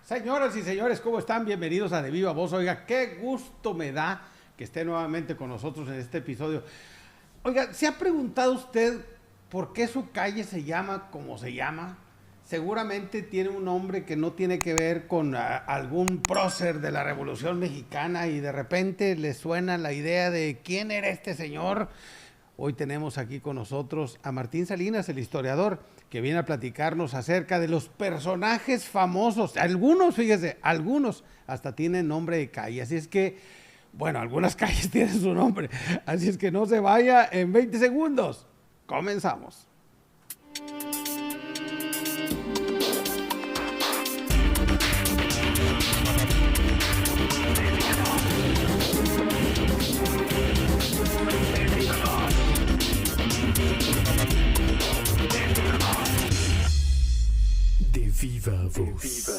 Señoras y señores, ¿cómo están? Bienvenidos a De Viva Voz. Oiga, qué gusto me da que esté nuevamente con nosotros en este episodio. Oiga, ¿se ha preguntado usted por qué su calle se llama como se llama? Seguramente tiene un nombre que no tiene que ver con algún prócer de la Revolución Mexicana y de repente le suena la idea de quién era este señor. Hoy tenemos aquí con nosotros a Martín Salinas, el historiador, que viene a platicarnos acerca de los personajes famosos. Algunos, fíjese, algunos hasta tienen nombre de calle. Así es que, bueno, algunas calles tienen su nombre. Así es que no se vaya en 20 segundos. Comenzamos. Viva Voz.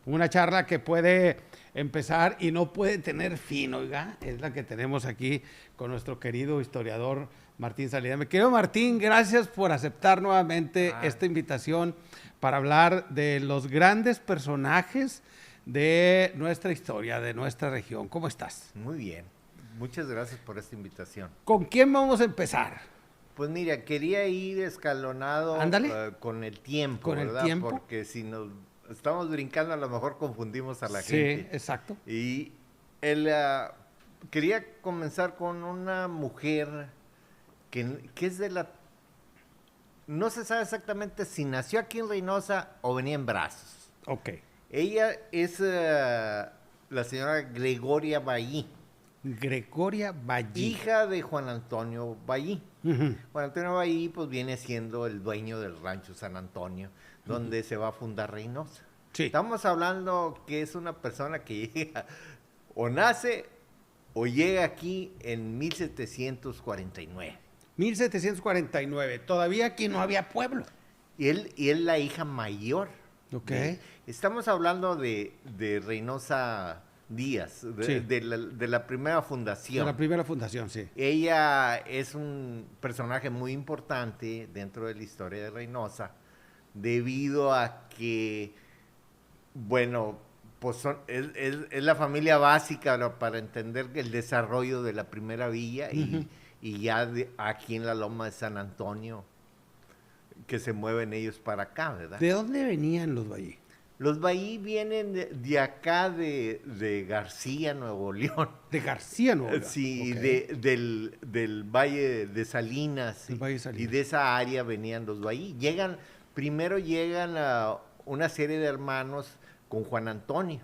Una charla que puede empezar y no puede tener fin, oiga, es la que tenemos aquí con nuestro querido historiador Martín Salinas. Mi querido Martín, gracias por aceptar nuevamente esta invitación para hablar de los grandes personajes de nuestra historia, de nuestra región. ¿Cómo estás? Muy bien, muchas gracias por esta invitación. ¿Con quién vamos a empezar? Pues mira, quería ir escalonado con el tiempo, ¿Con ¿verdad? el tiempo? Porque si nos estamos brincando, a lo mejor confundimos a la Sí, gente. exacto. Y quería comenzar con una mujer que es de la... No se sabe exactamente si nació aquí en Reynosa o venía en Brazos. Ok. Ella es la señora Gregoria Ballí. Gregoria Ballí. Hija de Juan Antonio Ballí. Uh-huh. Juan Antonio Ballí pues viene siendo el dueño del rancho San Antonio, donde se va a fundar Reynosa. Sí. Estamos hablando que es una persona que llega, o nace, o llega aquí en 1749. 1749. Todavía aquí no había pueblo. Y él es la hija mayor. Ok. Estamos hablando de Reynosa Díaz, Sí. de la primera fundación. De la primera fundación, sí. Ella es un personaje muy importante dentro de la historia de Reynosa, debido a que, bueno, pues es la familia básica para entender el desarrollo de la primera villa y ya aquí en la Loma de San Antonio, que se mueven ellos para acá, ¿verdad? ¿De dónde venían los Ballí? Los Ballí vienen de acá, de García, Nuevo León. De García, ¿no? Sí, Okay. del Valle de Salinas. El Valle de Salinas. Y de esa área venían los Ballí. Primero llegan a una serie de hermanos con Juan Antonio,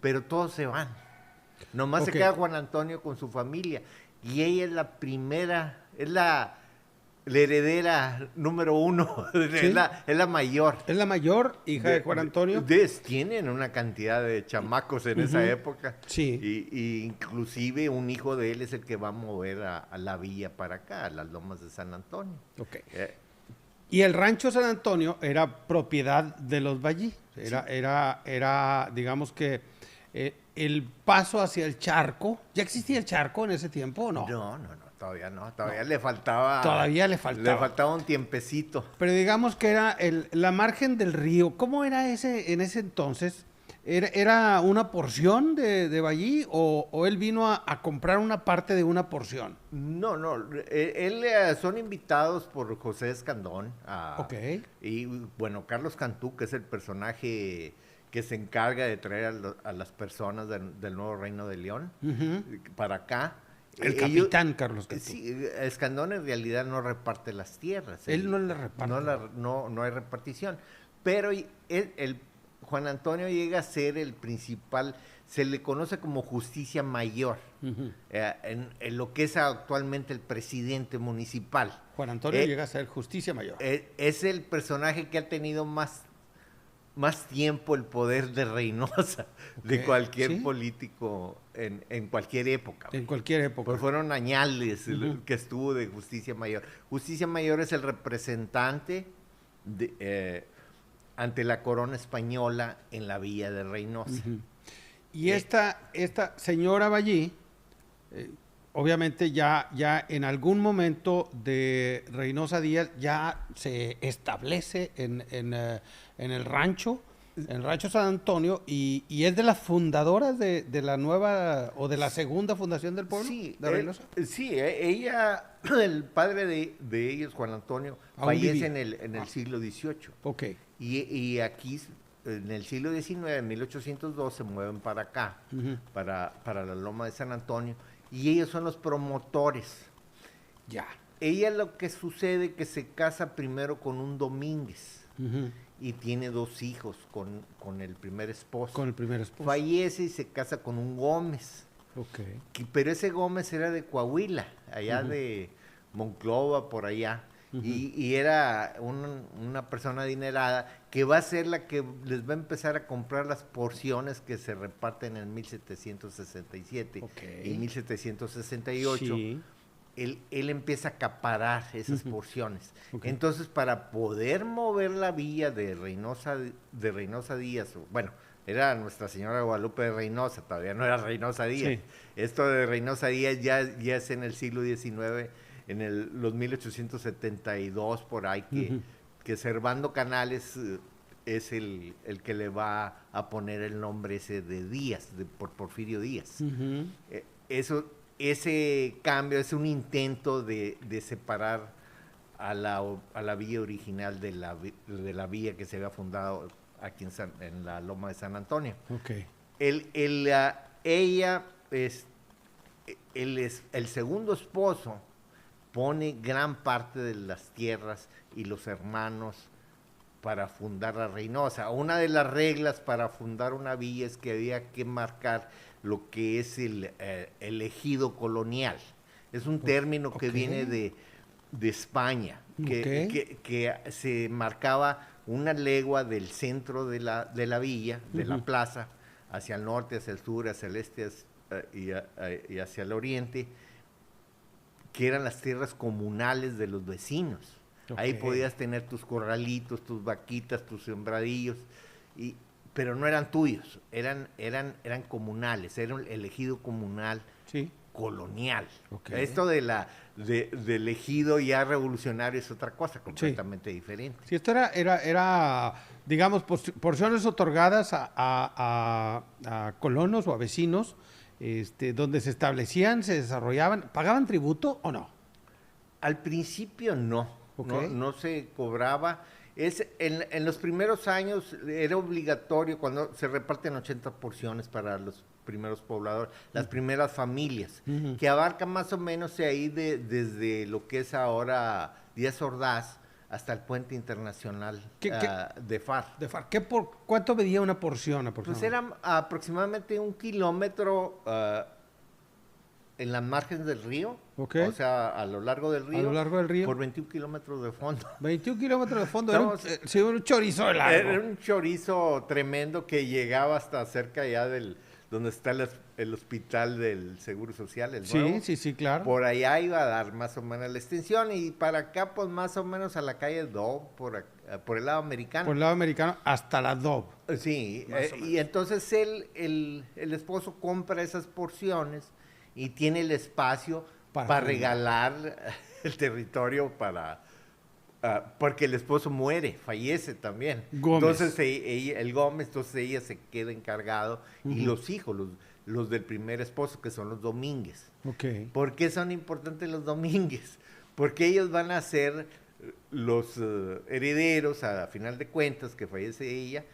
pero todos se van. Nomás se queda Juan Antonio con su familia. Y ella es la primera, es la heredera número 1, ¿sí? es la mayor. Es la mayor, hija de Juan Antonio. Tienen una cantidad de chamacos en esa época. Sí. Y inclusive un hijo de él es el que va a mover a la villa para acá, a las Lomas de San Antonio. Ok. Y el rancho San Antonio era propiedad de los Ballí. Era, digamos que el paso hacia el charco. ¿Ya existía el charco en ese tiempo o no? No. Todavía no, le faltaba. Todavía le faltaba. Le faltaba un tiempecito. Pero digamos que era la margen del río. ¿Cómo era ese en ese entonces? ¿Era una porción de Ballí o él vino a comprar una parte de una porción? No. Él son invitados por José Escandón. Ok. Y bueno, Carlos Cantú, que es el personaje que se encarga de traer a las personas del nuevo Reino de León para acá. El capitán Carlos Cantú. Sí, Escandón en realidad no reparte las tierras. Él no las reparte. No hay repartición. Pero Juan Antonio llega a ser el principal, se le conoce como justicia mayor, en lo que es actualmente el presidente municipal. Juan Antonio llega a ser justicia mayor. Es el personaje que ha tenido más tiempo el poder de Reynosa, de cualquier político en cualquier época. En cualquier época. Pues fueron añales que estuvo de Justicia Mayor. Justicia Mayor es el representante ante la corona española en la villa de Reynosa. Y esta señora Ballí, obviamente ya en algún momento de Reynosa Díaz ya se establece en el rancho En Rancho San Antonio, y es de las fundadoras de la nueva, o de la segunda fundación del pueblo, Sí, de Reynosa. ella, el padre de ellos, Juan Antonio, Aún fallece vivía. en el siglo XVIII. Ok. Y aquí, en el siglo XIX, en 1802, se mueven para acá, Ujú. para la Loma de San Antonio, y ellos son los promotores. Ya. Ella lo que sucede que se casa primero con un Domínguez Ujú. y tiene 2 hijos con el primer esposo. Con el primer esposo. Fallece y se casa con un Gómez. Ok. Pero ese Gómez era de Coahuila, allá Ujú. de Monclova, por allá. Ujú. Y era una persona adinerada que va a ser la que les va a empezar a comprar las porciones que se reparten en 1767 Ok. y 1768. Sí. Él empieza a acaparar esas Ujú. porciones. Ok. Entonces, para poder mover la villa de Reynosa Díaz, bueno, era Nuestra Señora de Guadalupe de Reynosa, todavía no era Reynosa Díaz. Sí. Esto de Reynosa Díaz ya es en el siglo XIX, los 1872, por ahí, Ujú. que Servando Canales es el que le va a poner el nombre ese de Díaz, por Porfirio Díaz. Ujú. Ese cambio es un intento de separar a la villa original de la villa que se había fundado aquí en la Loma de San Antonio. Ok. Ella, el segundo esposo, pone gran parte de las tierras y los hermanos para fundar la Reynosa. Una de las reglas para fundar una villa es que había que marcar lo que es el ejido colonial. Es un término que Ok. viene de España, Ok. que se marcaba una legua del centro de la villa, de la Ujú. plaza, hacia el norte, hacia el sur, hacia el este y hacia el oriente, que eran las tierras comunales de los vecinos. Ahí Ok. podías tener tus corralitos, tus vaquitas, tus sembradillos, pero no eran tuyos, eran comunales, era el ejido comunal Sí. colonial. Ok. Esto del ejido ya revolucionario es otra cosa completamente diferente. Sí, esto era digamos, porciones otorgadas a colonos o a vecinos, donde se establecían, se desarrollaban, ¿pagaban tributo o no? Al principio no, Ok. no se cobraba. En los primeros años era obligatorio cuando se reparten 80 porciones para los primeros pobladores, las primeras familias, Ujú. que abarcan más o menos ahí desde lo que es ahora Díaz Ordaz hasta el puente internacional ¿Qué? de FAR. ¿Cuánto medía una porción Pues aproximadamente? era aproximadamente 1 kilómetro en las márgenes del río, Ok. o sea, a lo largo del A río, lo largo del río. por 21 kilómetros de fondo. 21 kilómetros de fondo, Estamos- sí, un chorizo de largo. Era un chorizo tremendo que llegaba hasta cerca ya donde está el hospital del Seguro Social, el nuevo. Sí, claro. Por allá iba a dar más o menos la extensión y para acá pues más o menos a la calle Do, por el lado americano. Por el lado americano hasta la DOB. Sí, Más o menos. y entonces el esposo compra esas porciones y tiene el espacio Para para fundar. regalar el territorio porque el esposo muere, fallece también. Gómez. Entonces el Gómez, entonces ella se queda encargado y Ujú. los hijos, los del primer esposo, que son los Domínguez. Ok. ¿Por qué son importantes los Domínguez? Porque ellos van a ser los herederos, a final de cuentas, que fallece ella,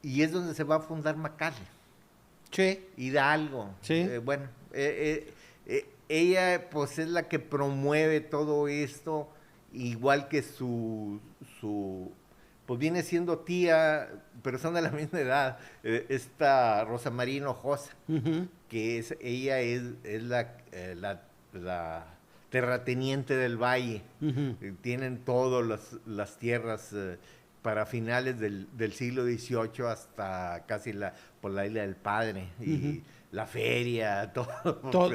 y es donde se va a fundar McAllen, Sí. Hidalgo. Sí. Ella pues es la que promueve todo esto, igual que pues viene siendo tía, pero son de la misma edad, esta Rosa María Hinojosa, Ujú. que ella es la terrateniente del valle. Ujú. Tienen todas las tierras para finales del siglo XVIII hasta casi por la Isla del Padre y Ujú. la feria, Toda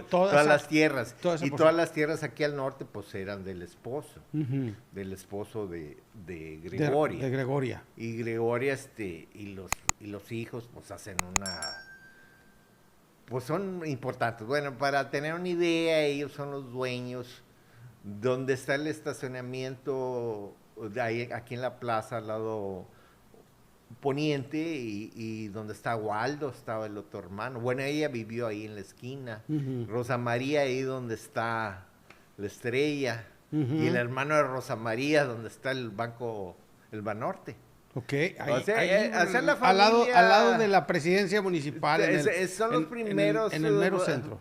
todas esa- las tierras. toda esa Y porción. todas las tierras aquí al norte pues eran del esposo Ujú. de Gregoria. De Gregoria. Y Gregoria y los hijos pues hacen pues son importantes. Bueno, para tener una idea, ellos son los dueños. Donde está el estacionamiento, aquí en la plaza, al lado poniente y donde está Waldo, estaba el otro hermano. Bueno, ella vivió ahí en la esquina. Rosa María, ahí donde está la Estrella. Y el hermano de Rosa María, donde está el banco, el Banorte. Ok, O sea, hacer la al lado familia- de la presidencia municipal. Son los primeros en el mero centro.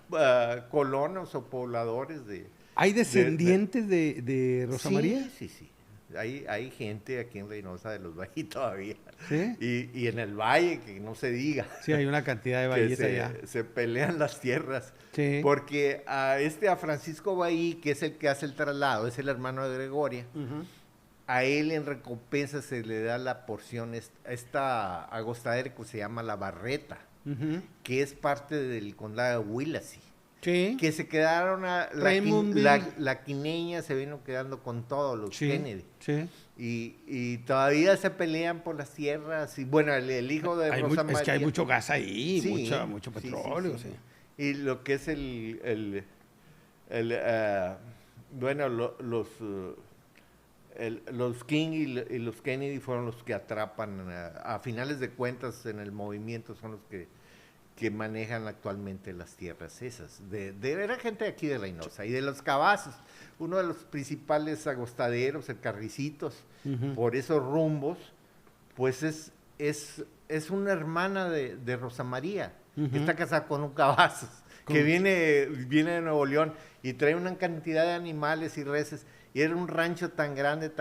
colonos o pobladores de... ¿Hay descendientes de Rosa Sí, María? sí, sí. Hay gente aquí en Reynosa de los Valles todavía. ¿Sí? Y en el valle, que no se diga. Sí, hay una cantidad de que valles allá. se pelean las tierras. Sí. Porque a Francisco Bahí, que es el que hace el traslado, es el hermano de Gregoria, a él en recompensa se le da la porción, esta agostadera que se llama La Barreta, que es parte del condado de Willacy. Sí. Que se quedaron Raymondville. la quineña se vino quedando con todos los Sí, Kennedy. sí. Y todavía se pelean por las tierras. Y bueno, el hijo de Rosa María. Es que hay mucho gas ahí, Sí, mucho sí, petróleo. sí, Sí. sí. Y lo que es bueno, los King y los Kennedy fueron los que atrapan, a finales de cuentas en el movimiento son los que manejan actualmente las tierras esas. Era gente de aquí de Reynosa y de los Cavazos, uno de los principales agostaderos, el Carricitos, por esos rumbos, pues es una hermana de Rosa María, que está casada con un Cavazos, que viene de Nuevo León y trae una cantidad de animales y reses, y era un rancho tan grande,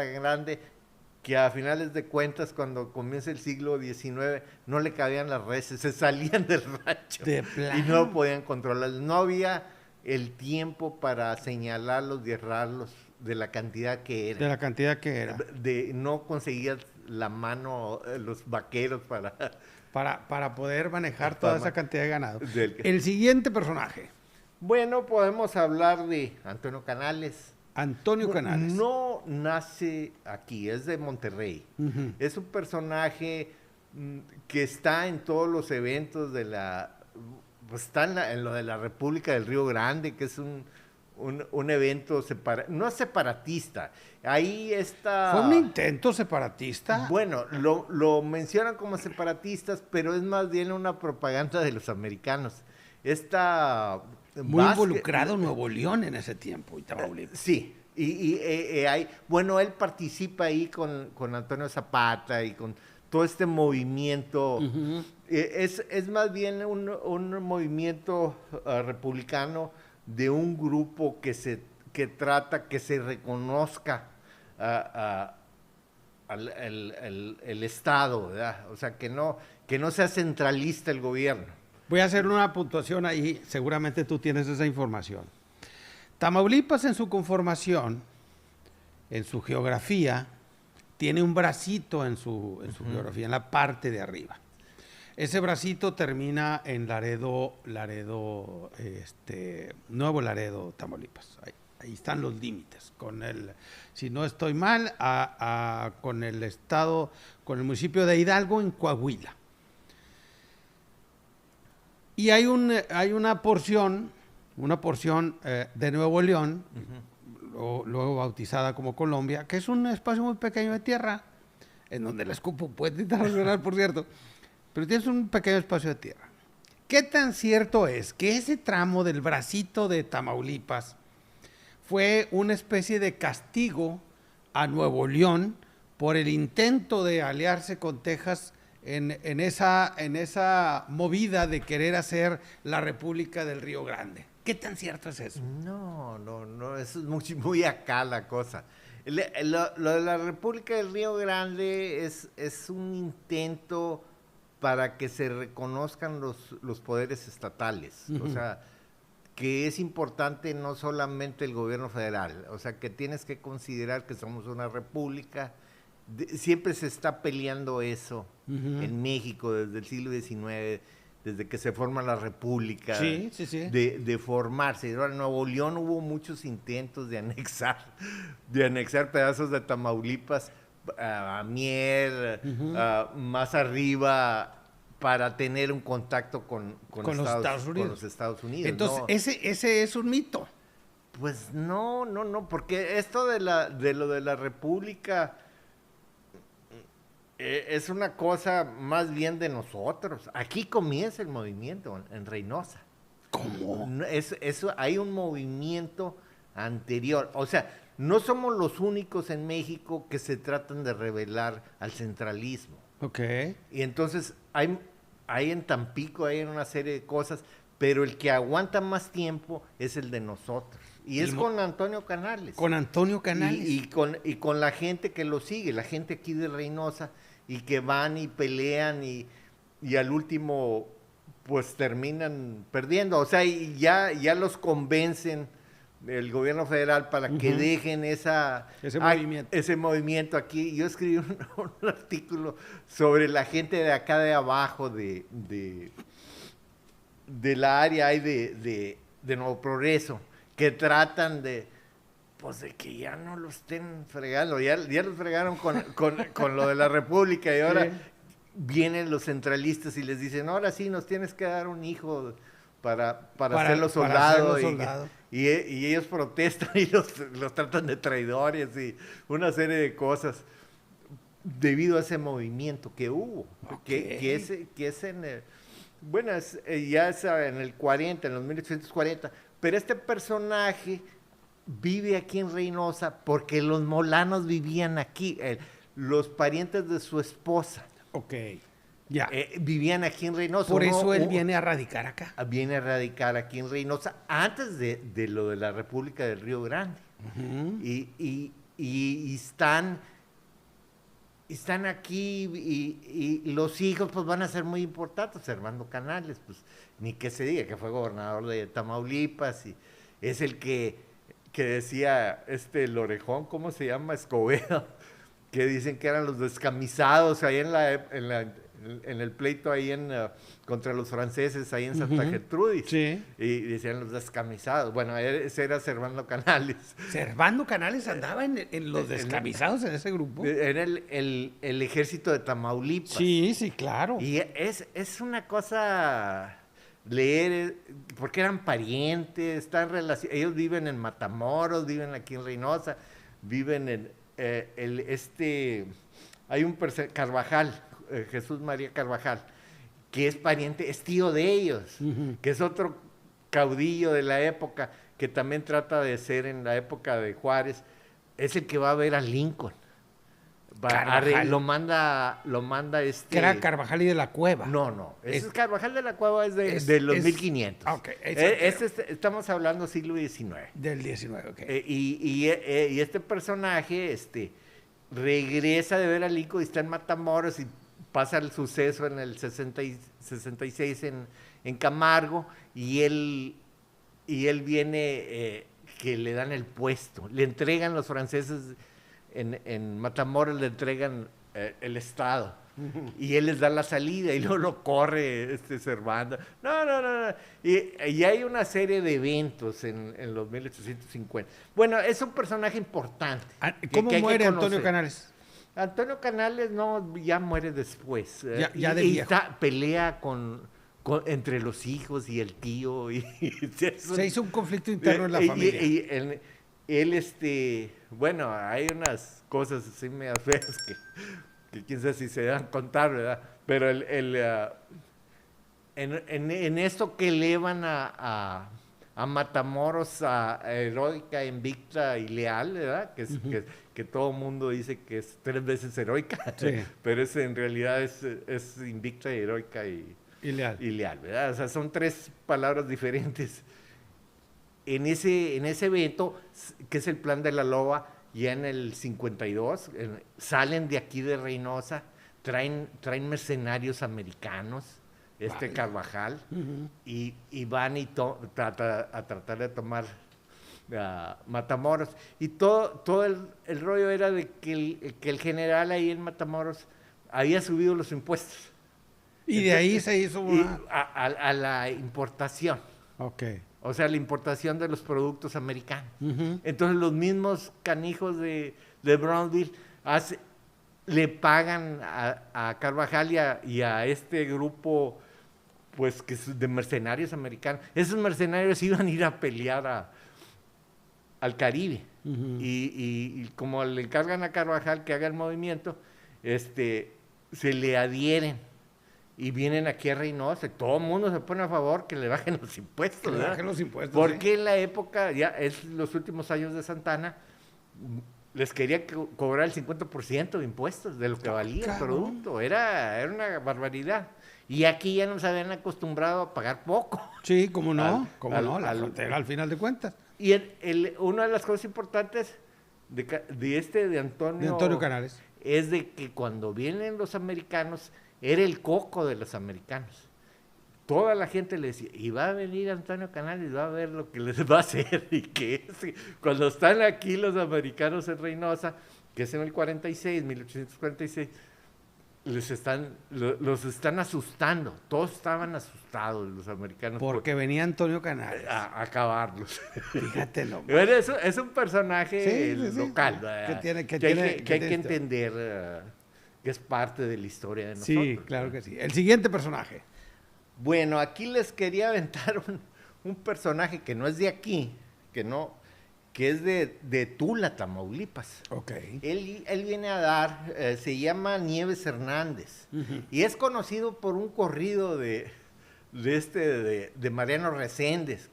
que a finales de cuentas, cuando comienza el siglo XIX, no le cabían las reses, se salían del rancho De plano. y no podían controlarlos. No había el tiempo para señalarlos y errarlos de la cantidad que era. De la cantidad que era. No conseguías la mano, los vaqueros Para poder manejar toda esa cantidad de ganado. Del- El siguiente personaje, Bueno, podemos hablar de Antonio Canales. Antonio Canales. No nace aquí, es de Monterrey. Es un personaje que está en todos los eventos de pues está en lo de la República del Río Grande, que es un evento no separatista. Ahí está... ¿Fue un intento separatista? Bueno, lo mencionan como separatistas, pero es más bien una propaganda de los americanos. Muy involucrado Nuevo León en ese tiempo, y Tamaulipas. Sí, bueno, él participa ahí con Antonio Zapata y con todo este movimiento. Es más bien un movimiento republicano de un grupo que trata que se reconozca el Estado, ¿verdad? O sea, que no sea centralista el gobierno. Voy a hacer una puntuación ahí, seguramente tú tienes esa información. Tamaulipas en su conformación, en su geografía, tiene un bracito en su geografía, en la parte de arriba. Ese bracito termina en Nuevo Laredo, Tamaulipas. Ahí están los límites. Si no estoy mal, con el estado, con el municipio de Hidalgo en Coahuila. Y hay una porción de Nuevo León, luego bautizada como Colombia, que es un espacio muy pequeño de tierra, en donde la escupo puede internacional, por cierto, pero tienes un pequeño espacio de tierra. ¿Qué tan cierto es que ese tramo del bracito de Tamaulipas fue una especie de castigo a Nuevo León por el intento de aliarse con Texas en esa movida de querer hacer la República del Río Grande? ¿Qué tan cierto es eso? No, eso es muy acá la cosa. Lo de la República del Río Grande es un intento para que se reconozcan los poderes estatales. O sea, que es importante no solamente el gobierno federal, o sea, que tienes que considerar que somos una república. Siempre se está peleando eso en México desde el siglo XIX, desde que se forma la república, Sí. de formarse. Ahora, en Nuevo León hubo muchos intentos de anexar pedazos de Tamaulipas a Mier, más arriba, para tener un contacto con los Estados Unidos. Con los Estados Unidos. Entonces, ¿no? ese es un mito. Pues no, porque esto de lo de la república Es una cosa más bien de nosotros. Aquí comienza el movimiento en Reynosa. ¿Cómo? Hay un movimiento anterior. O sea, no somos los únicos en México que se tratan de rebelar al centralismo. Ok. Y entonces hay en Tampico, hay en una serie de cosas, pero el que aguanta más tiempo es el de nosotros. Y es con Antonio Canales. Con Antonio Canales. Y con la gente que lo sigue, la gente aquí de Reynosa, y que van y pelean y al último pues terminan perdiendo. O sea, y ya los convencen el gobierno federal para que dejen ese movimiento aquí. Yo escribí un artículo sobre la gente de acá de abajo de la área ahí de Nuevo Progreso, que tratan de que ya no lo estén fregando, ya los fregaron con lo de la República y ahora sí. Vienen los centralistas y les dicen, ahora sí nos tienes que dar un hijo para hacerlo soldado. Y ellos protestan y los tratan de traidores y una serie de cosas debido a ese movimiento que hubo, que es en el, bueno, ya es en el 40, en los 1840, pero este personaje vive aquí en Reynosa porque los molanos vivían aquí, los parientes de su esposa. Ok, ya. Vivían aquí en Reynosa. Por eso él viene a radicar acá. Viene a radicar aquí en Reynosa antes de lo de la República del Río Grande. Y están aquí y los hijos pues van a ser muy importantes. Armando Canales, pues ni que se diga que fue gobernador de Tamaulipas y es el que decía el orejón, ¿cómo se llama? Escobedo, que dicen que eran los descamisados ahí en el pleito ahí contra los franceses ahí en Santa Gertrudis. Sí. Y decían los descamisados. Bueno, ese era Servando Canales. ¿Servando Canales andaba en los descamisados en ese grupo? Era el ejército de Tamaulipas. Sí, claro. Y es una cosa leer, porque eran parientes, están ellos viven en Matamoros, viven aquí en Reynosa, viven en hay un Carvajal, Jesús María Carvajal, que es pariente, es tío de ellos, que es otro caudillo de la época, que también trata de ser en la época de Juárez, es el que va a ver a Lincoln. Lo manda Que era Carvajal y de la Cueva. No. Ese es Carvajal de la Cueva, es de los 1500. Ok. Estamos hablando siglo XIX. Del XIX, ok. Y este personaje regresa de ver a Lincoln y está en Matamoros y pasa el suceso en el 66 en Camargo y él viene que le dan el puesto. Le entregan los franceses en Matamoros, le entregan el estado y él les da la salida y luego lo corre Servando. No. Y hay una serie de eventos en los 1850. Bueno, es un personaje importante. ¿Cómo muere Antonio Canales? Antonio Canales ya muere después. Ya de viejo. Pelea entre los hijos y el tío. Se hizo un conflicto interno en la familia. Él, bueno, hay unas cosas así medio feas que quién sabe si se dan a contar, ¿verdad? Pero en esto que elevan a Matamoros a heroica, invicta y leal, ¿verdad? Que todo el mundo dice que es 3 veces heroica, sí. Pero en realidad es invicta, heroica y leal, ¿verdad? O sea, son 3 palabras diferentes. En ese evento, que es el Plan de la Loba, ya en el 52, salen de aquí de Reynosa, traen mercenarios americanos, vale. Carvajal, y van a tratar de tomar Matamoros. Y todo el rollo era de que el general ahí en Matamoros había subido los impuestos. Y de ahí se hizo a la importación. Ok. O sea, la importación de los productos americanos. Entonces, los mismos canijos de Brownsville le pagan a Carvajal y a este grupo, pues, que es de mercenarios americanos. Esos mercenarios iban a ir a pelear al Caribe. Y como le encargan a Carvajal que haga el movimiento, se le adhieren y vienen aquí a Reynosa. Todo el mundo se pone a favor que le bajen los impuestos. Que le ¿verdad? bajen los impuestos. Porque en la época, ya es los últimos años de Santana, les quería cobrar el 50% de impuestos de lo que valía el producto. Era una barbaridad. Y aquí ya nos habían acostumbrado a pagar poco. Sí, cómo no, la al- frontera al final de cuentas. Y una de las cosas importantes de Antonio, De Antonio Canales. es de que cuando vienen los americanos, era el coco de los americanos. Toda la gente le decía, y va a venir Antonio Canales, va a ver lo que les va a hacer. Y que cuando están aquí los americanos en Reynosa, que es en el 1846, los están asustando. Todos estaban asustados los americanos. Porque venía Antonio Canales. A acabarlos. Fíjate nomás. Bueno, es un personaje Sí, sí, local, sí. ¿verdad? Que hay que que entender que es parte de la historia de nosotros. Sí, claro que sí. El siguiente personaje. Bueno, aquí les quería aventar un personaje que no es de aquí, que es de Tula, Tamaulipas. Ok. Él viene a dar, se llama Nieves Hernández, y es conocido por un corrido de Mariano Reséndez,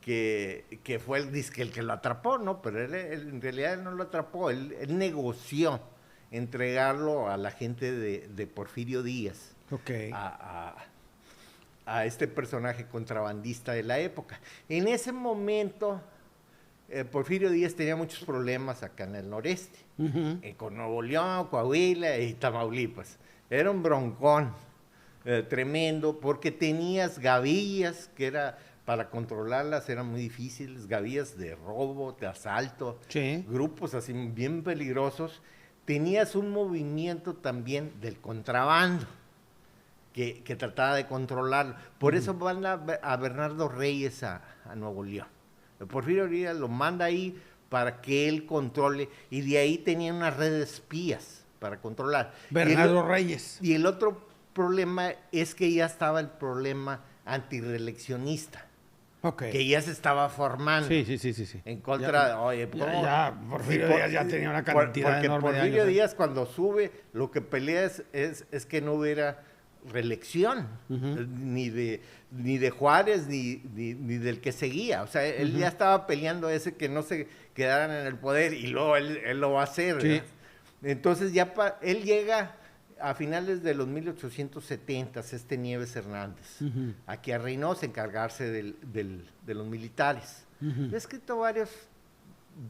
que fue el que lo atrapó, ¿no? Pero él en realidad él no lo atrapó, él negoció entregarlo a la gente de Porfirio Díaz. Ok. A este personaje contrabandista de la época. En ese momento, Porfirio Díaz tenía muchos problemas acá en el noreste, con Nuevo León, Coahuila y Tamaulipas. Era un broncón tremendo, porque tenías gavillas que para controlarlas eran muy difíciles, gavillas de robo, de asalto, Sí. grupos así bien peligrosos. Tenías un movimiento también del contrabando, que trataba de controlarlo. Por eso van a Bernardo Reyes a Nuevo León. Porfirio Díaz lo manda ahí para que él controle, y de ahí tenía una red de espías para controlar. Bernardo Reyes. Y el otro problema es que ya estaba el problema antireeleccionista, Ok. que ya se estaba formando. Sí. En contra, Ya, oye, ¿cómo? ya, Porfirio Díaz ya tenía una cantidad porque enorme de Porfirio años, ¿eh? Díaz cuando sube, lo que pelea es que no hubiera reelección, ni de Juárez, ni del que seguía. O sea, él ya estaba peleando ese que no se quedaran en el poder, y luego él lo va a hacer. Sí. ¿verdad? Entonces él llega a finales de los 1870, Nieves Hernández, aquí a Reynosa, encargarse de los militares. He escrito varios,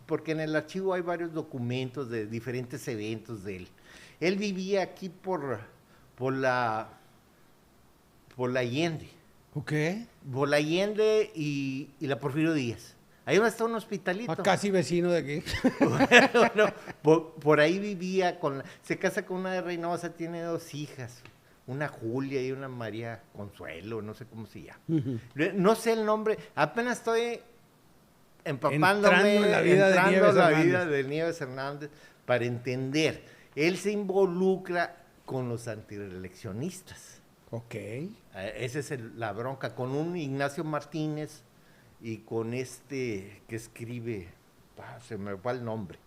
porque en el archivo hay varios documentos de diferentes eventos de él. Él vivía aquí por la Allende. Ok. Por la Allende y la Porfirio Díaz. Ahí va a estar un hospitalito. Casi vecino de aquí. Bueno, por ahí vivía, se casa con una de Reynosa, tiene 2 hijas, una Julia y una María Consuelo, no sé cómo se llama. No sé el nombre, apenas estoy empapándome, Entrando en la vida de Nieves Hernández para entender. Él se involucra con los antireeleccionistas. Ok. Esa es la bronca, con un Ignacio Martínez y con que escribe, se me va el nombre,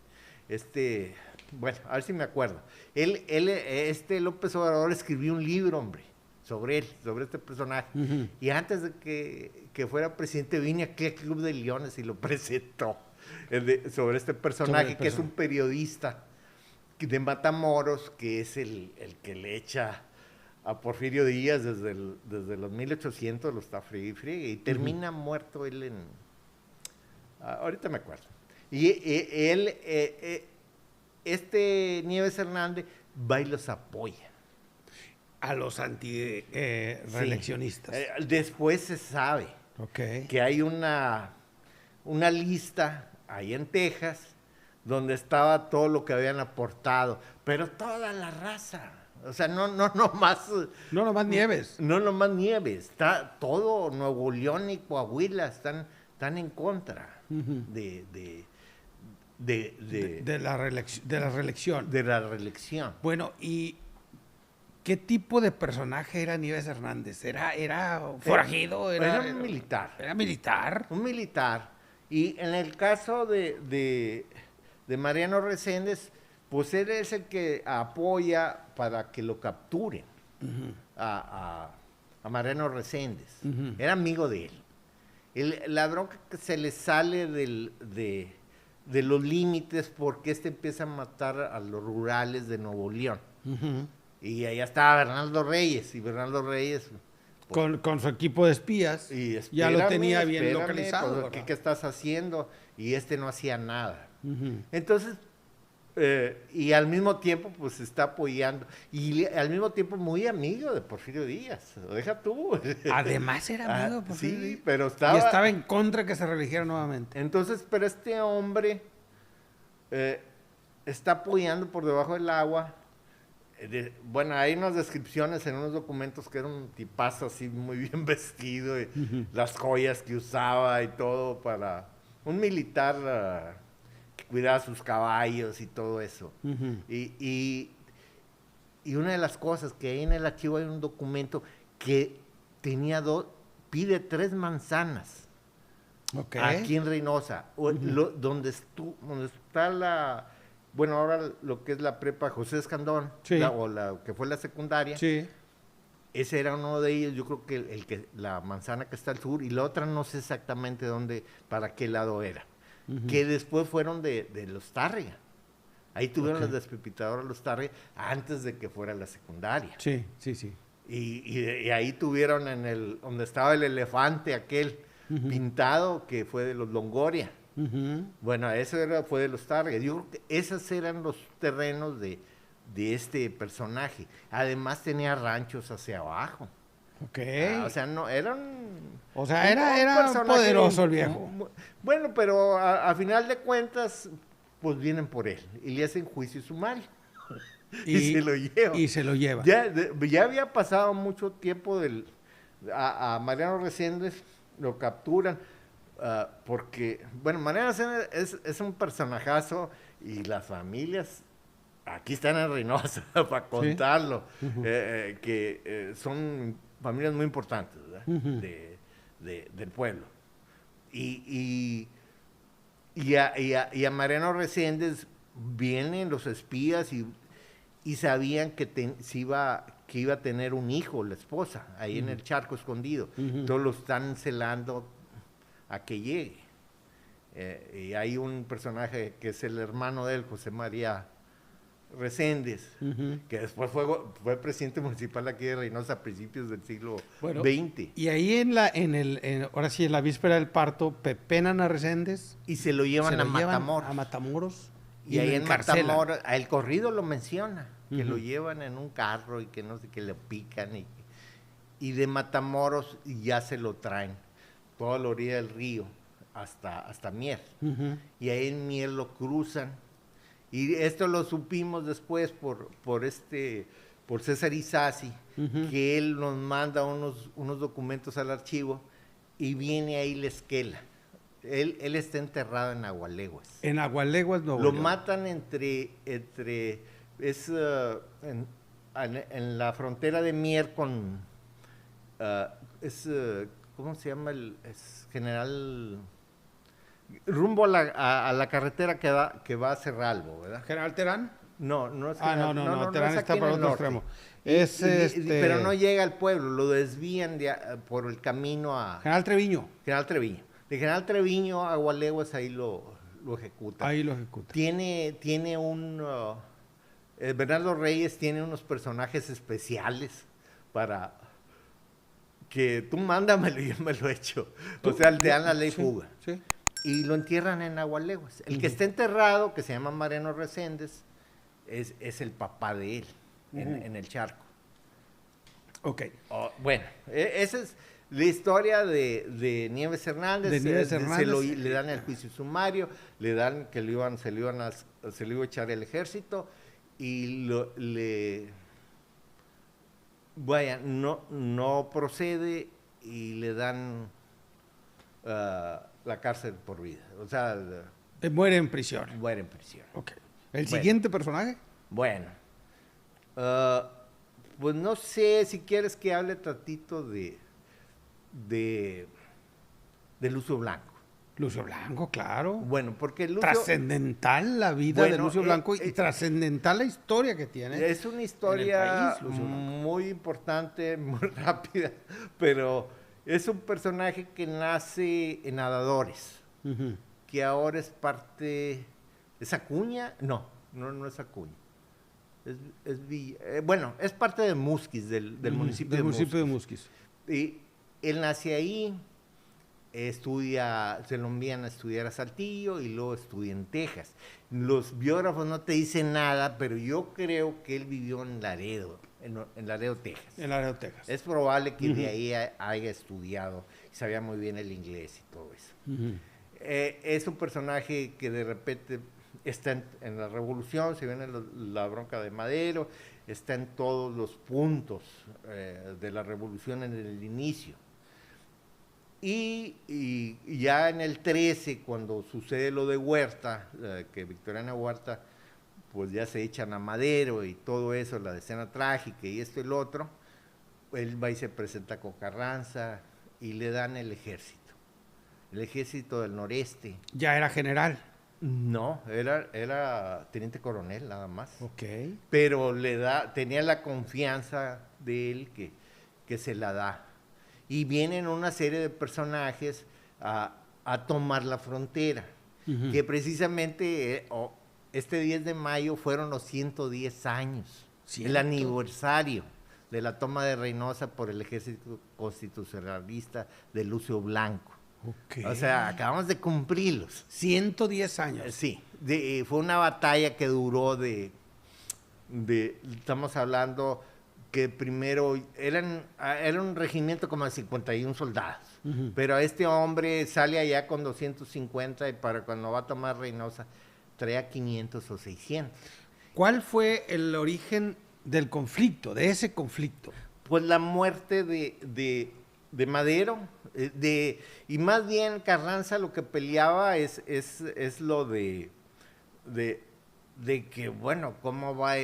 bueno, a ver si me acuerdo. López Obrador escribió un libro, hombre, sobre este personaje, y antes de que fuera presidente vine aquí al Club de Leones y lo presentó, sobre este personaje, que es un periodista de Matamoros, que es el que le echa a Porfirio Díaz desde los 1800, lo está friegue, y termina muerto él ahorita me acuerdo. Y él, Nieves Hernández va y los apoya. A los anti-reeleccionistas. Después se sabe que hay una lista ahí en Texas donde estaba todo lo que habían aportado, pero toda la raza. O sea, no más. No nomás Nieves. No nomás Nieves. Está todo Nuevo León y Coahuila están en contra de la reelección. De la reelección. Bueno, ¿y qué tipo de personaje era Nieves Hernández? ¿Era forajido? Era un militar. ¿Era militar? Un militar. Y en el caso de Mariano Reséndez, pues él es el que apoya para que lo capturen a Mariano Reséndez. Era amigo de él. La bronca que se le sale de los límites porque empieza a matar a los rurales de Nuevo León. Y allá estaba Bernardo Reyes, y Bernardo Reyes... Con su equipo de espías, ya lo tenía bien localizado. ¿Qué estás haciendo? Y no hacía nada. Entonces, y al mismo tiempo, pues está apoyando. Y al mismo tiempo, muy amigo de Porfirio Díaz. Deja tú. Además, era amigo de Porfirio Díaz. Sí, pero estaba. Y estaba en contra de que se religiera nuevamente. Entonces, pero este hombre está apoyando por debajo del agua. Bueno, hay unas descripciones en unos documentos que era un tipazo así muy bien vestido, y las joyas que usaba y todo para un militar que cuidaba sus caballos y todo eso. Y una de las cosas que hay en el archivo hay un documento que tenía pide 3 manzanas aquí en Reynosa, donde está bueno, ahora lo que es la prepa José Escandón, o la que fue la secundaria, ese era uno de ellos. Yo creo que la manzana que está al sur, y la otra no sé exactamente dónde, para qué lado era, que después fueron de los Tárrega. Ahí tuvieron las despepitadoras los Tárrega antes de que fuera la secundaria. Sí. Y ahí tuvieron donde estaba el elefante aquel pintado, que fue de los Longoria. Bueno, eso fue de los Tárrega. Yo creo que esos eran los terrenos de este personaje. Además tenía ranchos hacia abajo. O sea, no, era poderoso el viejo. Bueno, pero a final de cuentas, pues vienen por él y le hacen juicio sumario. Y se lo lleva. Y se lo lleva. Ya había pasado mucho tiempo a Mariano Reséndez, lo capturan. Porque, bueno, Mariano Reséndez es un personajazo, y las familias aquí están en Reynosa para contarlo, que son familias muy importantes, ¿verdad? Del pueblo. Y a Mariano Reséndez vienen los espías y sabían que iba a tener un hijo, la esposa, ahí en el Charco Escondido. Entonces lo están celando a que llegue. Y hay un personaje que es el hermano de él, José María Reséndez, que después fue presidente municipal aquí de Reynosa a principios del siglo XX. Y ahí ahora sí, en la víspera del parto, pepenan a Reséndez. Y se lo llevan a Matamoros. Y ahí en Matamoros, el corrido lo menciona, que lo llevan en un carro y que no sé, que le pican. Y de Matamoros ya se lo traen toda la orilla del río hasta Mier. Y ahí en Mier lo cruzan. Y esto lo supimos después por César Isasi, que él nos manda unos documentos al archivo, y viene ahí la esquela. Él está enterrado en Agualeguas. En Agualeguas, Nuevo Lo León. matan en la frontera de Mier con... ¿cómo se llama? Es General... Rumbo a la carretera que va a Cerralbo, ¿verdad? ¿General Terán? No es General. No, Terán está aquí para en el otro norte. extremo. Pero no llega al pueblo, lo desvían por el camino a... General Treviño. General Treviño. De General Treviño a Agualeguas, ahí lo ejecutan. Ahí lo ejecutan. Tiene Bernardo Reyes tiene unos personajes especiales para... que tú mándamelo y yo me lo echo. O sea, te dan la ley fuga. Sí. Y lo entierran en Agualeguas. El que está enterrado, que se llama Mariano Reséndez, es el papá de él, en el Charco. Ok. Bueno, esa es la historia de Nieves Hernández. Le dan el juicio sumario, le dan que se lo iba a echar el ejército, y no procede, y le dan la cárcel por vida. O sea, muere en prisión. Muere en prisión. Ok. ¿El siguiente personaje? Bueno, pues no sé si quieres que hable tantito de Lucio Blanco. Lucio Blanco, claro. Bueno, porque Lucio... Trascendental la vida de Bueno, Lucio Blanco y trascendental la historia que tiene. Es una historia país, Lucio Blanco. muy importante, muy rápida, pero es un personaje que nace en Nadadores, Ujú. que ahora es parte... ¿Es Acuña? No es Acuña. Bueno, es parte de Musquis, del municipio Del de municipio Musquis. de Musquis. Y él nace ahí, se lo envían a estudiar a Saltillo y luego estudia en Texas. Los biógrafos no te dicen nada, pero yo creo que él vivió en Laredo, en Laredo, Texas. En Laredo, Texas. Es probable que de ahí haya estudiado y sabía muy bien el inglés y todo eso. Ujú. Es un personaje que de repente está en la revolución, se viene la bronca de Madero, está en todos los puntos de la revolución en el inicio. Y ya en el 13, cuando sucede lo de Huerta, que Victoriano Huerta, pues ya se echan a Madero y todo eso, la escena trágica y esto y lo otro, él va y se presenta con Carranza y le dan el ejército del noreste. Ya era general. No, era teniente coronel nada más. Ok. Pero tenía la confianza de él que se la da. Y vienen una serie de personajes a tomar la frontera, Ujú. que precisamente este 10 de mayo fueron los 110 años, el aniversario de la toma de Reynosa por el ejército constitucionalista de Lucio Blanco. Ok. O sea, acabamos de cumplirlos. 110 años. Sí, fue una batalla que duró estamos hablando que primero era un regimiento como de 51 soldados, pero este hombre sale allá con 250 y para cuando va a tomar Reynosa trae 500 o 600. ¿Cuál fue el origen del conflicto, de ese conflicto? Pues la muerte de Madero, y más bien Carranza lo que peleaba es lo de que, bueno, ¿cómo va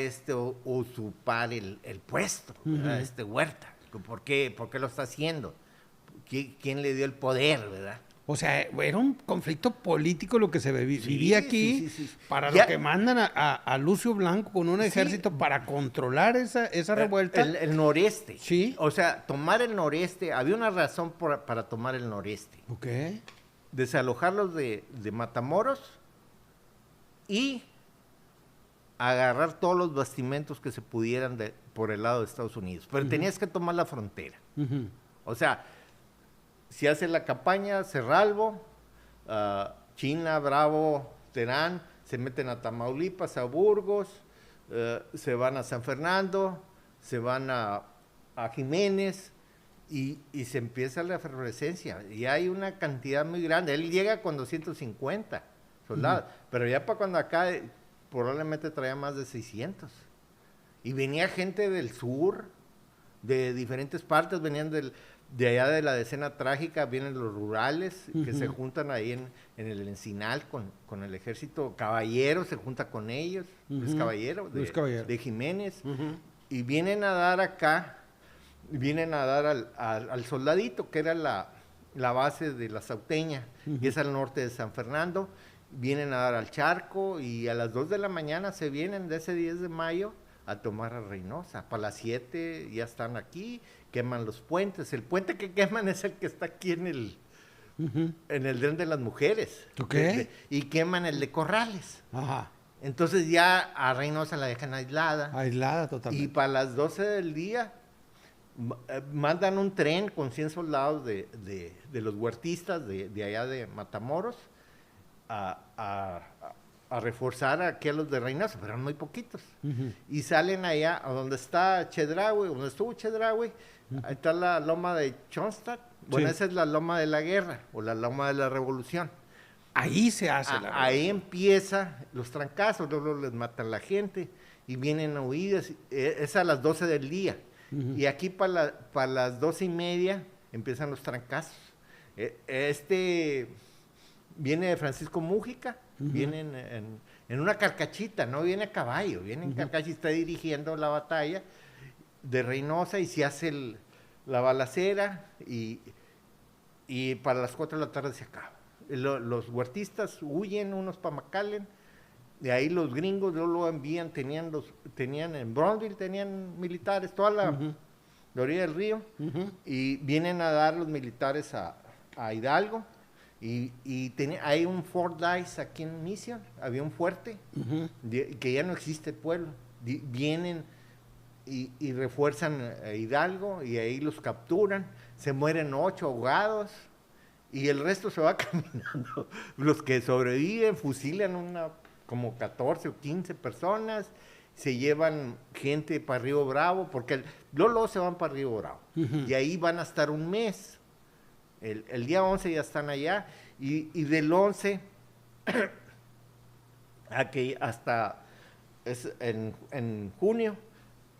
usurpar el puesto, ¿verdad? Huerta? ¿Por qué lo está haciendo? ¿Quién le dio el poder, verdad? O sea, era un conflicto político lo que se vivía aquí, sí. para Ya, lo que mandan a Lucio Blanco con un ejército para controlar esa revuelta. el noreste. Sí. O sea, tomar el noreste, había una razón para tomar el noreste. Ok. Desalojarlos de Matamoros y agarrar todos los bastimentos que se pudieran por el lado de Estados Unidos. Pero tenías que tomar la frontera. Ujú. O sea, si hace la campaña, Cerralbo, China, Bravo, Terán, se meten a Tamaulipas, a Burgos, se van a San Fernando, se van a Jiménez y se empieza la efervescencia. Y hay una cantidad muy grande. Él llega con 250 soldados, pero ya para cuando acá probablemente traía más de 600. Y venía gente del sur, de diferentes partes, venían de allá de la decena trágica, vienen los rurales que se juntan ahí en el Encinal con el ejército. Caballero se junta con ellos, Luis Caballero, de Jiménez, y vienen a dar acá, vienen a dar al Soldadito, que era la base de la Sauteña, y es al norte de San Fernando. Vienen a dar al Charco y a las 2 de la mañana se vienen de ese 10 de mayo a tomar a Reynosa. Para las 7 ya están aquí, queman los puentes. El puente que queman es el que está aquí en el Dren de las Mujeres. Ok. Y queman el de Corrales. Ajá. Entonces ya a Reynosa la dejan aislada. Aislada totalmente. Y para las 12 del día mandan un tren con 100 soldados de los huertistas de allá de Matamoros a reforzar aquí a los de Reynosa, pero eran muy poquitos. Y salen allá a donde está Chedraui, donde estuvo Chedraui, ahí está la loma de Schoenstatt. Bueno, esa es la loma de la guerra o la loma de la revolución. Ahí se hace la Ahí empieza los trancazos, luego les matan la gente y vienen huidas. Es a las 12 del día. Y aquí para las 12:30 empiezan los trancazos. Viene de Francisco Mújica, viene en una carcachita, no viene a caballo, viene en carcacha y está dirigiendo la batalla de Reynosa y se hace la balacera y para las 4 de la tarde se acaba. Los huertistas huyen unos para McAllen, de ahí los gringos lo envían, tenían en Brownsville, tenían militares, toda la orilla del río, y vienen a dar los militares a Hidalgo, y hay un Fort Dice aquí en Mission, había un fuerte, que ya no existe el pueblo, vienen y refuerzan a Hidalgo, y ahí los capturan, se mueren 8 ahogados, y el resto se va caminando. Los que sobreviven fusilan como 14 o 15 personas, se llevan gente para Río Bravo, porque luego se van para Río Bravo, y ahí van a estar un mes. El día 11 ya están allá, y del 11 hasta en junio,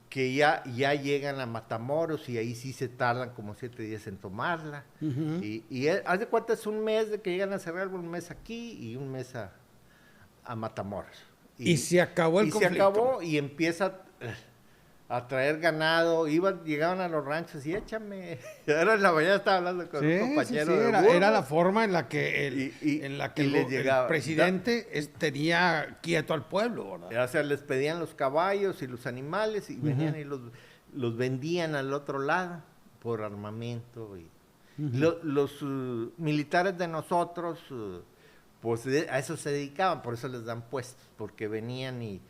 que ya llegan a Matamoros, y ahí sí se tardan como 7 días en tomarla. Y haz de cuenta, es un mes de que llegan a cerrar, un mes aquí y un mes a Matamoros. Y se acabó el conflicto. Y se acabó, y empieza a traer ganado, llegaban a los ranchos y échame. Ahora en la mañana estaba hablando con un compañero. Era la forma en la que el presidente tenía quieto al pueblo, ¿verdad? O sea, les pedían los caballos y los animales, y venían y los vendían al otro lado por armamento. Los militares de nosotros, pues a eso se dedicaban, por eso les dan puestos, porque venían y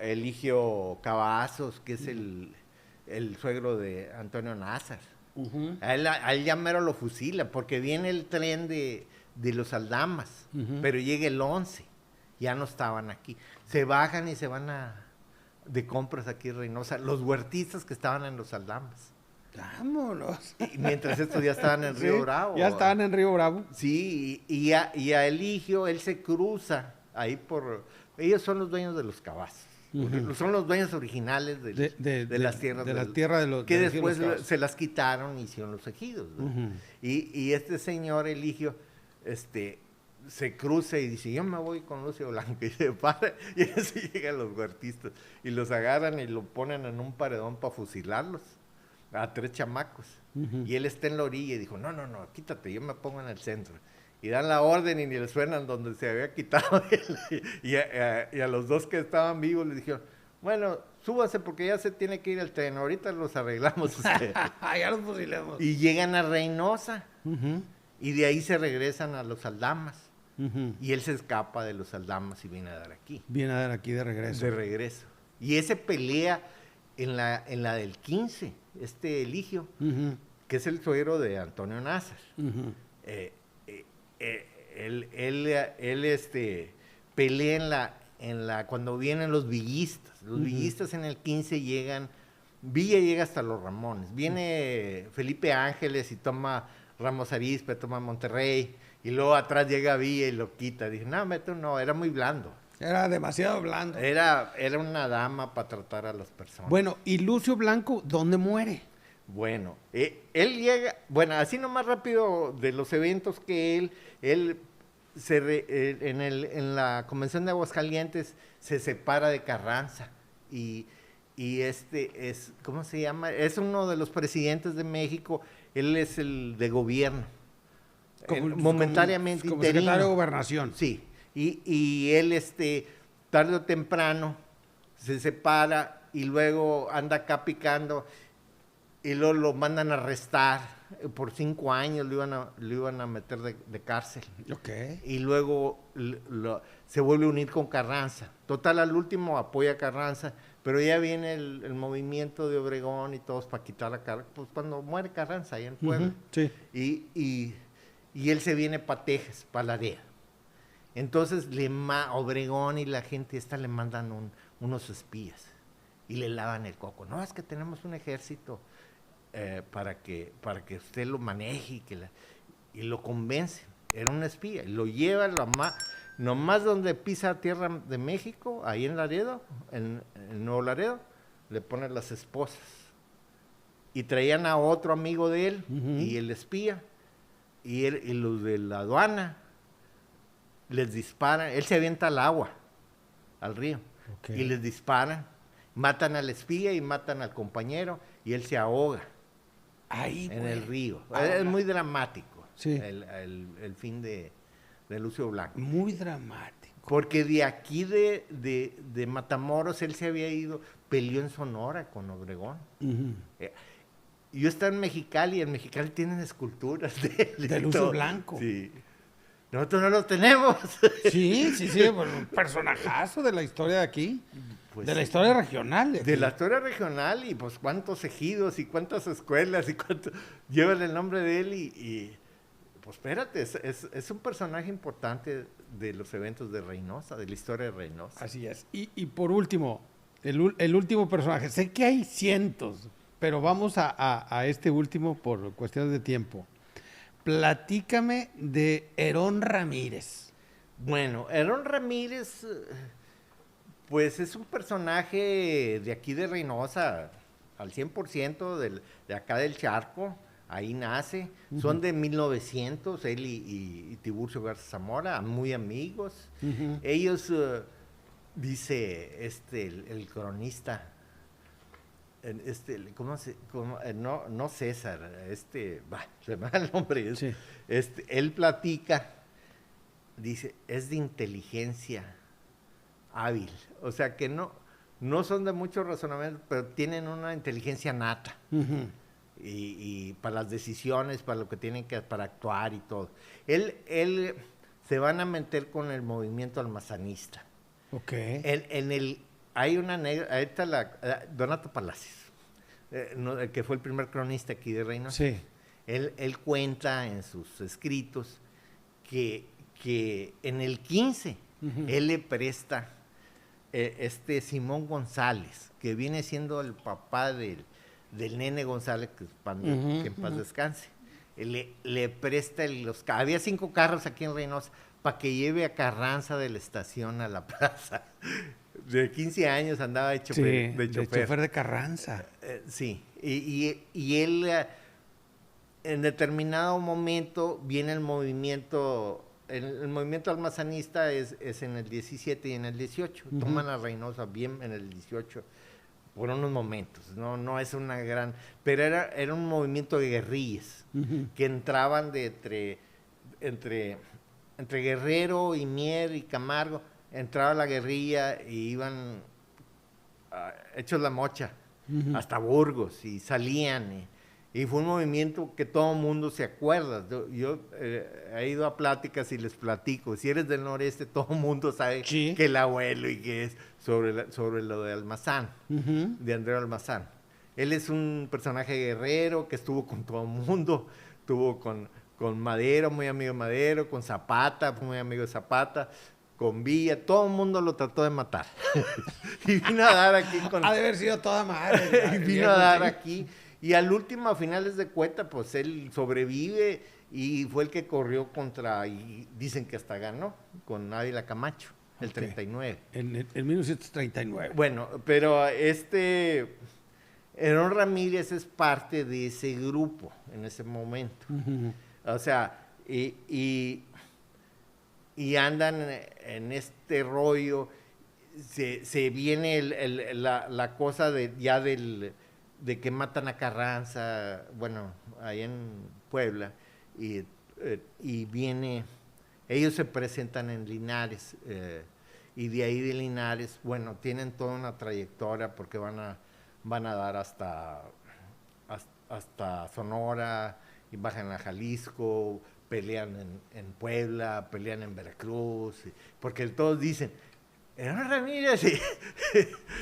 Eligio Cavazos, que es el suegro de Antonio Nazar. A él ya mero lo fusilan, porque viene el tren de los Aldamas, pero llega el 11, ya no estaban aquí. Se bajan y se van de compras aquí en Reynosa, los huertistas que estaban en los Aldamas. Vámonos. Y mientras estos ya estaban en Río Bravo. Ya estaban en Río Bravo. Sí, y a Eligio, él se cruza ahí ellos son los dueños de los Cavazos. Son los dueños originales de las tierras. De la tierra de los que de después los se las quitaron y hicieron los ejidos. Y este señor Eligio, se cruza y dice, yo me voy con Lucio Blanco, y se para, y así llegan los huertistas, y los agarran y lo ponen en un paredón para fusilarlos, a 3 chamacos. Y él está en la orilla y dijo, no, quítate, yo me pongo en el centro. Y dan la orden y ni le suenan donde se había quitado. y a los 2 que estaban vivos les dijeron, bueno, súbanse porque ya se tiene que ir el tren, ahorita los arreglamos. Ya los fusilamos. Y llegan a Reynosa, y de ahí se regresan a los Aldamas. Y él se escapa de los Aldamas y viene a dar aquí. Viene a dar aquí de regreso. De regreso. Y ese pelea en la del 15, Eligio, que es el suegro de Antonio Nazar. Él pelea cuando vienen los villistas. Los villistas en el 15 llegan, Villa llega hasta los Ramones. Viene Felipe Ángeles y toma Ramos Arizpe, toma Monterrey, y luego atrás llega Villa y lo quita. Dije, no, era muy blando. Era demasiado blando. Era una dama para tratar a las personas. Bueno, ¿y Lucio Blanco dónde muere? Bueno, él llega, así nomás rápido de los eventos que él en la Convención de Aguascalientes se separa de Carranza, y ¿cómo se llama? Es uno de los presidentes de México, él es el de gobierno, momentáneamente como interino. secretario de Gobernación. Sí, y él tarde o temprano se separa y luego anda acá picando, y luego lo mandan a arrestar por 5 años, lo iban a meter de cárcel. Okay. Y luego se vuelve a unir con Carranza. Total, al último apoya a Carranza, pero ya viene el movimiento de Obregón y todos para quitar a Carranza. Pues cuando muere Carranza ahí en Puebla. Sí. Y él se viene para Texas, para Laredo. Entonces Obregón y la gente le mandan unos espías y le lavan el coco. No, es que tenemos un ejército para que usted lo maneje y lo convencen. Era un espía, lo lleva nomás donde pisa tierra de México, ahí en Laredo, en Nuevo Laredo, le ponen las esposas. Y traían a otro amigo de él, y el espía, y los de la aduana les disparan, él se avienta al agua, al río, y les disparan, matan al espía y matan al compañero, y él se ahoga. Ahí, en el río. Es muy dramático. Sí. el fin de Lucio Blanco. Muy dramático. Porque de aquí de Matamoros él se había ido, peleó en Sonora con Obregón. Ujú. Yo estaba en Mexicali, y en Mexicali tienen esculturas De Lucio Blanco. Sí. Nosotros no lo tenemos. Sí, pues, un personajazo de la historia de aquí, Pues de la sí. historia regional. De la historia regional, y pues cuántos ejidos y cuántas escuelas y cuánto llevan el nombre de él y pues espérate, es un personaje importante de los eventos de Reynosa, de la historia de Reynosa. Así es. Y por último, el último personaje. Sé que hay cientos, pero vamos a este último por cuestiones de tiempo. Platícame de Herón Ramírez. Bueno, Herón Ramírez, pues es un personaje de aquí de Reynosa, al 100% de acá del Charco, ahí nace. Son de 1900, él y Tiburcio Garza Zamora, muy amigos. Ellos, dice el cronista, no César, se me va el nombre, Sí. él platica, dice, es de inteligencia hábil, o sea que no son de mucho razonamiento, pero tienen una inteligencia nata, y para las decisiones, para lo que tienen que, para actuar y todo. Él se van a meter con el movimiento almazanista. Ok. Hay una negra, ahí está Donato Palacios, que fue el primer cronista aquí de Reynosa. Sí. Él cuenta en sus escritos que en el 15 él le presta Simón González, que viene siendo el papá del Nene González, que en paz descanse. Le presta había 5 carros aquí en Reynosa para que lleve a Carranza de la estación a la plaza. De 15 años andaba de chofer. De chofer de Carranza. Sí, y él en determinado momento viene el movimiento almazanista es en el 17 y en el 18. Toman a Reynosa bien en el 18 por unos momentos, no es una gran, pero era un movimiento de guerrillas que entraban entre Guerrero y Mier y Camargo, entraba la guerrilla y iban hechos la mocha hasta Burgos y salían y fue un movimiento que todo el mundo se acuerda. Yo he ido a pláticas y les platico, si eres del noreste todo el mundo sabe que el abuelo y que es sobre lo de Almazán, de Andrés Almazán. Él es un personaje guerrero que estuvo con todo el mundo, estuvo con Madero, muy amigo de Madero, con Zapata, muy amigo de Zapata, con Villa, todo el mundo lo trató de matar. Y vino a dar aquí Ha de haber sido toda madre. y vino a dar aquí. Y al último, a finales de cuenta, pues él sobrevive y fue el que corrió y dicen que hasta ganó, con Ávila Camacho, el 39. En 1939. Bueno, pero Herón Ramírez es parte de ese grupo en ese momento. O sea, y andan en este rollo, se viene la cosa de que matan a Carranza, bueno, ahí en Puebla, y viene, ellos se presentan en Linares, y de ahí de Linares, bueno, tienen toda una trayectoria porque van a dar hasta Sonora, y bajan a Jalisco, pelean en Puebla, pelean en Veracruz, porque todos dicen, Herón Ramírez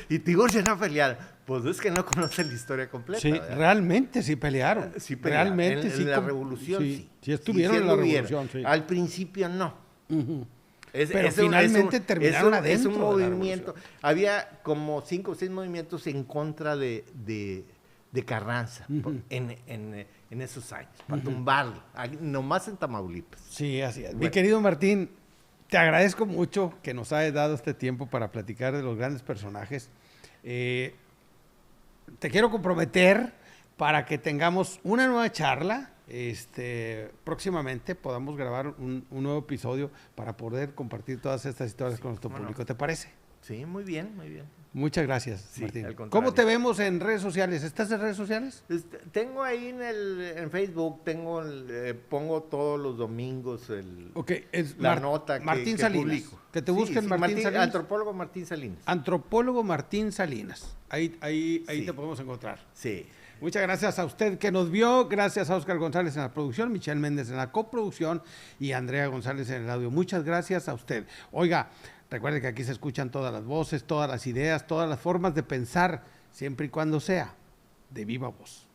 y Tiburcio no pelearon. Pues es que no conocen la historia completa. Sí, ¿verdad? realmente sí pelearon. Sí pelearon. Realmente en sí. la revolución sí. Sí estuvieron en la revolución, sí. Al principio no. Pero finalmente terminaron adentro Es un movimiento. Había como 5 o 6 movimientos en contra de Carranza en esos años, para tumbarlo, nomás en Tamaulipas. Sí, así es. Bueno. Mi querido Martín, te agradezco mucho que nos hayas dado este tiempo para platicar de los grandes personajes. Te quiero comprometer para que tengamos una nueva charla. Próximamente podamos grabar un nuevo episodio para poder compartir todas estas historias con nuestro público. ¿Te parece? Sí, muy bien, muy bien. Muchas gracias, Sí, Martín. al contrario. ¿Cómo te vemos en redes sociales? ¿Estás en redes sociales? Tengo ahí en Facebook, pongo todos los domingos Ok, es la nota Martín que Salinas. publico. Que te busquen Martín Salinas. Antropólogo Martín Salinas. Antropólogo Martín Salinas. Ahí Sí. te podemos encontrar. Sí. Muchas gracias a usted que nos vio, gracias a Óscar González en la producción, Michelle Méndez en la coproducción y Andrea González en el audio. Muchas gracias a usted. Oiga, recuerde que aquí se escuchan todas las voces, todas las ideas, todas las formas de pensar, siempre y cuando sea de viva voz.